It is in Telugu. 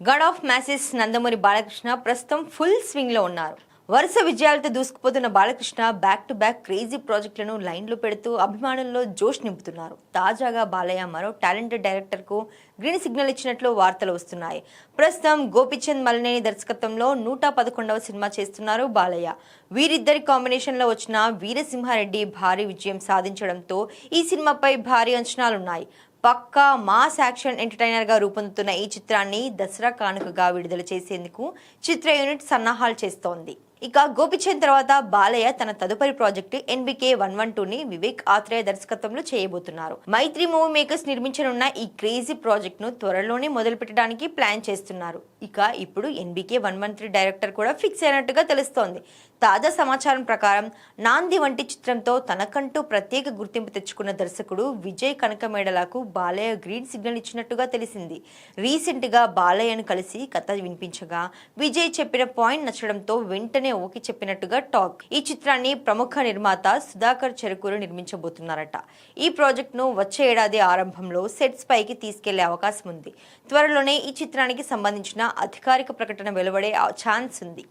God of masses Nandamuri Balakrishna ప్రస్తుతం ఫుల్ స్వింగ్ లో ఉన్నారు. వరుస విజయాలతో దూసుకుపోతున్న Balakrishna back to back crazy ప్రాజెక్టులను లైన్లో పెడుతూ అభిమానుల్లో జోష్ నింపుతున్నారు. తాజాగా బాలయ్య మరో టాలెంటెడ్ డైరెక్టర్ కు గ్రీన్ సిగ్నల్ ఇచ్చినట్లు వార్తలు వస్తున్నాయి. ప్రస్తుతం గోపిచంద్ మలినేని దర్శకత్వంలో 111వ సినిమా చేస్తున్నారు బాలయ్య. వీరిద్దరి కాంబినేషన్ లో వచ్చిన వీరసింహారెడ్డి భారీ విజయం సాధించడంతో ఈ సినిమాపై భారీ అంచనాలున్నాయి. పక్కా మాస్ యాక్షన్ ఎంటర్టైనర్ గా రూపొందుతున్న ఈ చిత్రాన్ని దసరా కానుకగా విడుదల చేసేందుకు చిత్ర యూనిట్ సన్నాహాలు చేస్తోంది. ఇక గోపిచంద్ తర్వాత బాలయ్య తన తదుపరి ప్రాజెక్టు NBK 112ని వివేక్ ఆత్రేయ దర్శకత్వంలో చేయబోతున్నారు. మైత్రి మూవీ మేకర్స్ నిర్మించనున్న ఈ క్రేజీ ప్రాజెక్ట్ ను త్వరలోనే మొదలు పెట్టడానికి ప్లాన్ చేస్తున్నారు. ఇక ఇప్పుడు NBK 113 డైరెక్టర్ కూడా ఫిక్స్ అయినట్టుగా తెలుస్తోంది. తాజా సమాచారం ప్రకారం నాంది వంటి చిత్రంతో తనకంటూ ప్రత్యేక గుర్తింపు తెచ్చుకున్న దర్శకుడు విజయ్ కనకమేడలకు బాలయ్య గ్రీన్ సిగ్నల్ ఇచ్చినట్టుగా తెలిసింది. రీసెంట్ గా బాలయ్యను కలిసి కథ వినిపించగా విజయ్ చెప్పిన పాయింట్ నచ్చడంతో వెంటనే ఓకే చెప్పినట్టుగా టాక్. ఈ చిత్రాన్ని ప్రముఖ నిర్మాత సుధాకర్ చెరుకూరు నిర్మించబోతున్నారట. ఈ ప్రాజెక్ట్ ను వచ్చే ఏడాది ఆరంభంలో సెట్స్ పైకి తీసుకెళ్లే అవకాశం ఉంది. త్వరలోనే ఈ చిత్రానికి సంబంధించిన అధికారిక ప్రకటన వెలువడే ఛాన్స్ ఉంది.